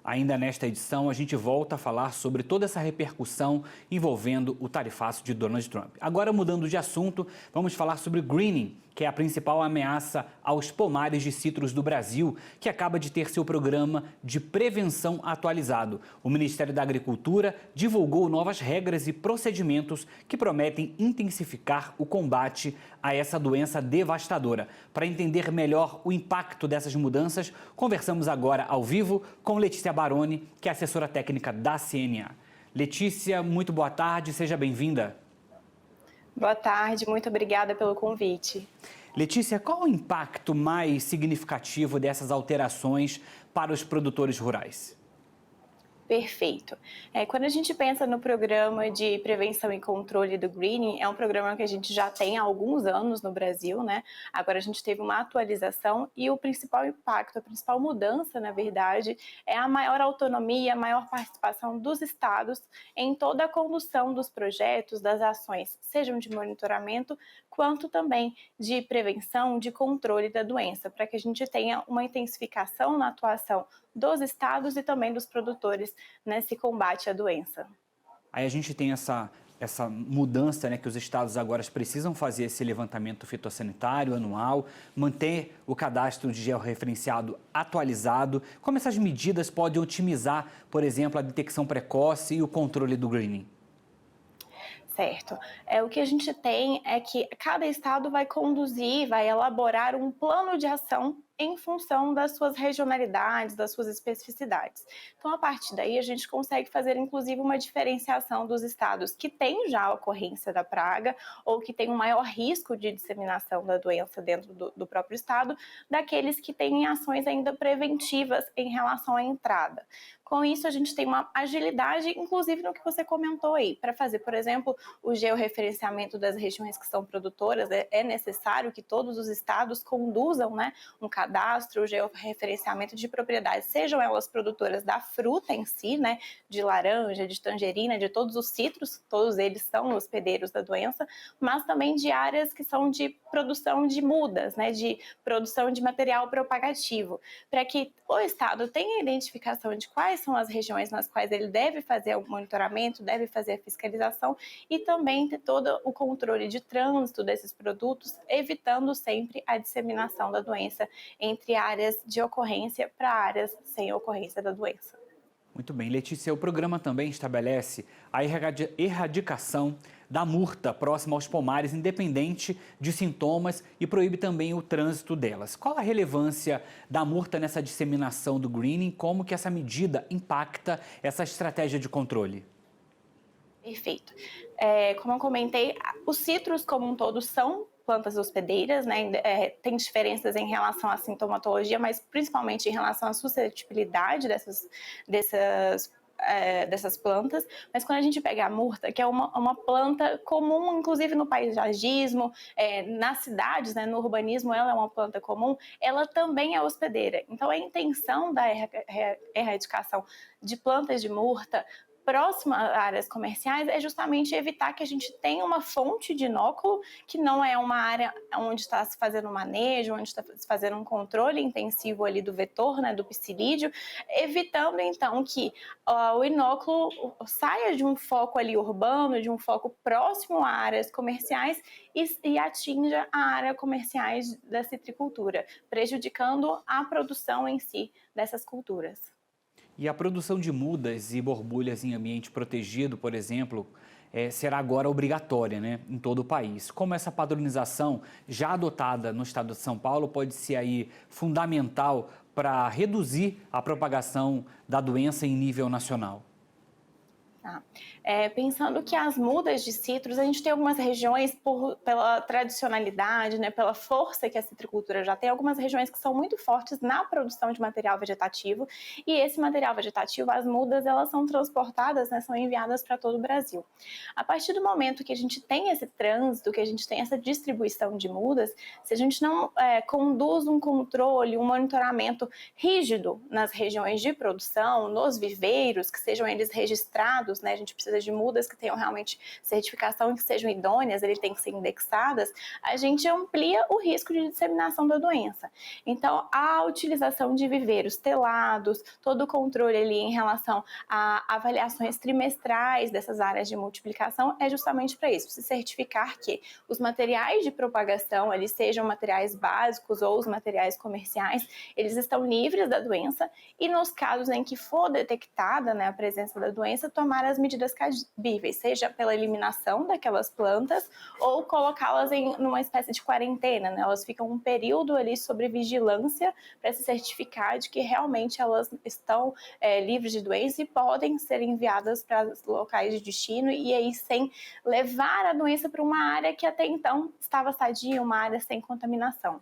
Ainda nesta edição, a gente volta a falar sobre toda essa repercussão envolvendo o tarifaço de Donald Trump. Agora, mudando de assunto, vamos falar sobre greening, que é a principal ameaça aos pomares de citros do Brasil, que acaba de ter seu programa de prevenção atualizado. O Ministério da Agricultura divulgou novas regras e procedimentos que prometem intensificar o combate a essa doença devastadora. Para entender melhor o impacto dessas mudanças, conversamos agora ao vivo com Letícia Baroni, que é assessora técnica da CNA. Letícia, muito boa tarde, seja bem-vinda. Boa tarde, muito obrigada pelo convite. Letícia, qual o impacto mais significativo dessas alterações para os produtores rurais? Perfeito. Quando a gente pensa no programa de prevenção e controle do greening, é um programa que a gente já tem há alguns anos no Brasil, né? Agora a gente teve uma atualização e o principal impacto, a principal mudança, na verdade, é a maior autonomia, a maior participação dos estados em toda a condução dos projetos, das ações, sejam de monitoramento, quanto também de prevenção, de controle da doença, para que a gente tenha uma intensificação na atuação dos estados e também dos produtores nesse combate à doença. Aí a gente tem essa mudança, né, que os estados agora precisam fazer esse levantamento fitossanitário anual, manter o cadastro de georreferenciado atualizado. Como essas medidas podem otimizar, por exemplo, a detecção precoce e o controle do greening? Certo. O que a gente tem é que cada estado vai conduzir, vai elaborar um plano de ação em função das suas regionalidades, das suas especificidades. Então, a partir daí, a gente consegue fazer, inclusive, uma diferenciação dos estados que têm já a ocorrência da praga ou que têm um maior risco de disseminação da doença dentro do próprio estado, daqueles que têm ações ainda preventivas em relação à entrada. Com isso, a gente tem uma agilidade, inclusive no que você comentou aí, para fazer, por exemplo, o georreferenciamento das regiões que são produtoras. É necessário que todos os estados conduzam, né, um cadastro, o georreferenciamento de propriedades, sejam elas produtoras da fruta em si, né, de laranja, de tangerina, de todos os citros, todos eles são hospedeiros da doença, mas também de áreas que são de produção de mudas, né, de produção de material propagativo, para que o estado tenha a identificação de quais são as regiões nas quais ele deve fazer o monitoramento, deve fazer a fiscalização e também ter todo o controle de trânsito desses produtos, evitando sempre a disseminação da doença entre áreas de ocorrência para áreas sem ocorrência da doença. Muito bem. Letícia, o programa também estabelece a erradicação da murta próxima aos pomares, independente de sintomas, e proíbe também o trânsito delas. Qual a relevância da murta nessa disseminação do greening? Como que essa medida impacta essa estratégia de controle? Perfeito. Como eu comentei, os citros como um todo são plantas hospedeiras, né? Tem diferenças em relação à sintomatologia, mas principalmente em relação à suscetibilidade dessas plantas. Mas quando a gente pega a murta, que é uma planta comum, inclusive no paisagismo, nas cidades, né, no urbanismo, ela é uma planta comum, ela também é hospedeira. Então, a intenção da erradicação de plantas de murta próxima a áreas comerciais é justamente evitar que a gente tenha uma fonte de inóculo, que não é uma área onde está se fazendo manejo, onde está se fazendo um controle intensivo ali do vetor, né, do psilídeo, evitando então que o inóculo saia de um foco ali urbano, de um foco próximo a áreas comerciais e atinja a área comerciais da citricultura, prejudicando a produção em si dessas culturas. E a produção de mudas e borbulhas em ambiente protegido, por exemplo, será agora obrigatória, né, em todo o país. Como essa padronização já adotada no estado de São Paulo pode ser aí fundamental para reduzir a propagação da doença em nível nacional? Pensando que as mudas de citros, a gente tem algumas regiões, pela tradicionalidade, né, pela força que a citricultura já tem, algumas regiões que são muito fortes na produção de material vegetativo, e esse material vegetativo, as mudas, elas são transportadas, né, são enviadas para todo o Brasil. A partir do momento que a gente tem esse trânsito, que a gente tem essa distribuição de mudas, se a gente não conduz um controle, um monitoramento rígido nas regiões de produção, nos viveiros, que sejam eles registrados dados, né? A gente precisa de mudas que tenham realmente certificação e que sejam idôneas, eles têm que ser indexadas, a gente amplia o risco de disseminação da doença. Então, a utilização de viveiros telados, todo o controle ali em relação a avaliações trimestrais dessas áreas de multiplicação é justamente para isso, se certificar que os materiais de propagação, eles sejam materiais básicos ou os materiais comerciais, eles estão livres da doença e nos casos em que for detectada, né, a presença da doença, tomar as medidas cabíveis, seja pela eliminação daquelas plantas ou colocá-las em numa espécie de quarentena, né? Elas ficam um período ali sob vigilância para se certificar de que realmente elas estão livres de doença e podem ser enviadas para locais de destino e aí sem levar a doença para uma área que até então estava sadia, uma área sem contaminação.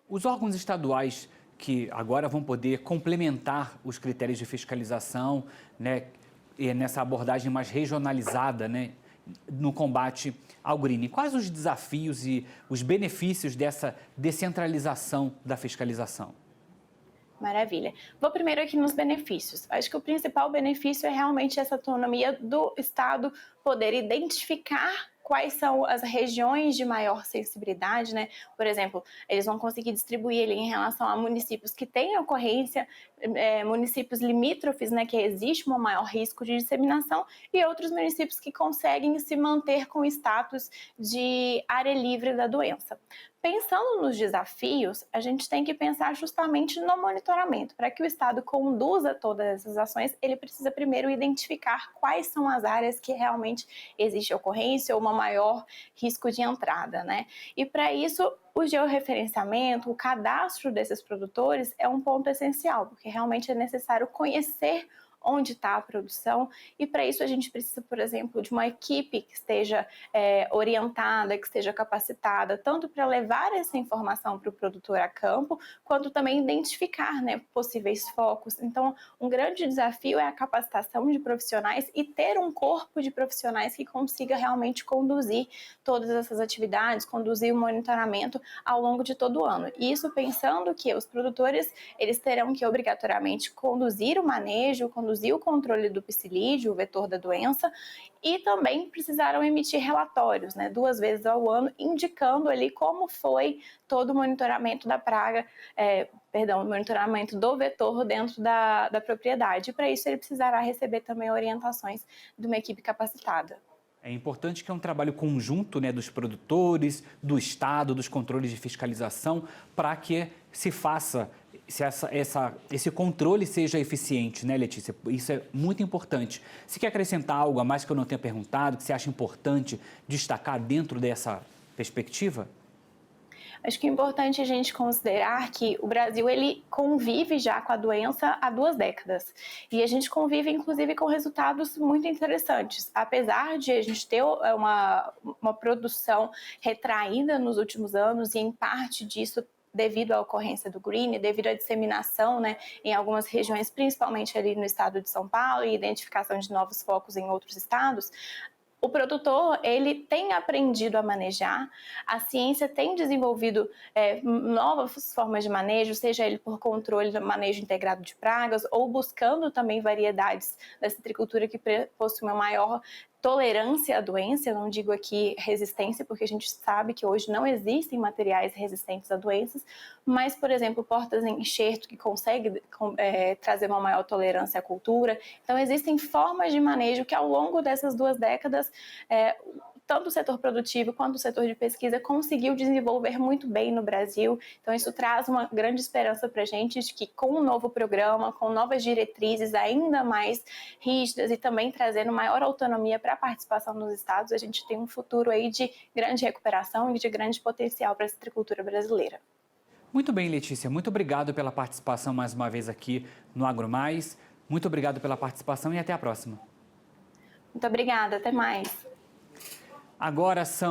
Os órgãos estaduais que agora vão poder complementar os critérios de fiscalização, né, nessa abordagem mais regionalizada, né, no combate ao greening. Quais os desafios e os benefícios dessa descentralização da fiscalização? Maravilha. Vou primeiro aqui nos benefícios. Acho que o principal benefício é realmente essa autonomia do Estado poder identificar quais são as regiões de maior sensibilidade, né? Por exemplo, eles vão conseguir distribuir ele em relação a municípios que têm ocorrência, municípios limítrofes, né, que existe um maior risco de disseminação, e outros municípios que conseguem se manter com status de área livre da doença. Pensando nos desafios, a gente tem que pensar justamente no monitoramento. Para que o Estado conduza todas essas ações, ele precisa primeiro identificar quais são as áreas que realmente existe ocorrência ou um maior risco de entrada, né? E para isso, o georreferenciamento, o cadastro desses produtores é um ponto essencial, porque realmente é necessário conhecer onde está a produção e para isso a gente precisa, por exemplo, de uma equipe que esteja orientada, que esteja capacitada, tanto para levar essa informação para o produtor a campo, quanto também identificar, né, possíveis focos. Então, um grande desafio é a capacitação de profissionais e ter um corpo de profissionais que consiga realmente conduzir todas essas atividades, conduzir o monitoramento ao longo de todo o ano. E isso pensando que os produtores, eles terão que obrigatoriamente conduzir o manejo, conduzir o controle do psilídeo, o vetor da doença, e também precisaram emitir relatórios, né, 2 vezes ao ano, indicando ali como foi todo o monitoramento da praga, o monitoramento do vetor dentro da propriedade. Para isso, ele precisará receber também orientações de uma equipe capacitada. É importante que é um trabalho conjunto, né, dos produtores, do Estado, dos controles de fiscalização, para que se faça, esse controle seja eficiente, né, Letícia? Isso é muito importante. Você quer acrescentar algo a mais que eu não tenha perguntado, que você acha importante destacar dentro dessa perspectiva? Acho que é importante a gente considerar que o Brasil ele convive já com a doença há 2 décadas. E a gente convive, inclusive, com resultados muito interessantes. Apesar de a gente ter uma produção retraída nos últimos anos, e em parte disso devido à ocorrência do green, devido à disseminação, né, em algumas regiões, principalmente ali no estado de São Paulo, e identificação de novos focos em outros estados, o produtor, ele tem aprendido a manejar, a ciência tem desenvolvido novas formas de manejo, seja ele por controle do manejo integrado de pragas ou buscando também variedades da citricultura que possuem uma maior tolerância à doença, eu não digo aqui resistência, porque a gente sabe que hoje não existem materiais resistentes a doenças, mas, por exemplo, portas em enxerto que consegue trazer uma maior tolerância à cultura. Então, existem formas de manejo que, ao longo dessas 2 décadas, tanto o setor produtivo quanto o setor de pesquisa conseguiu desenvolver muito bem no Brasil. Então, isso traz uma grande esperança para a gente de que, com um novo programa, com novas diretrizes ainda mais rígidas e também trazendo maior autonomia para a participação nos estados, a gente tem um futuro aí de grande recuperação e de grande potencial para a citricultura brasileira. Muito bem, Letícia. Muito obrigado pela participação mais uma vez aqui no AgroMais. Muito obrigado pela participação e até a próxima. Muito obrigada. Até mais. Agora são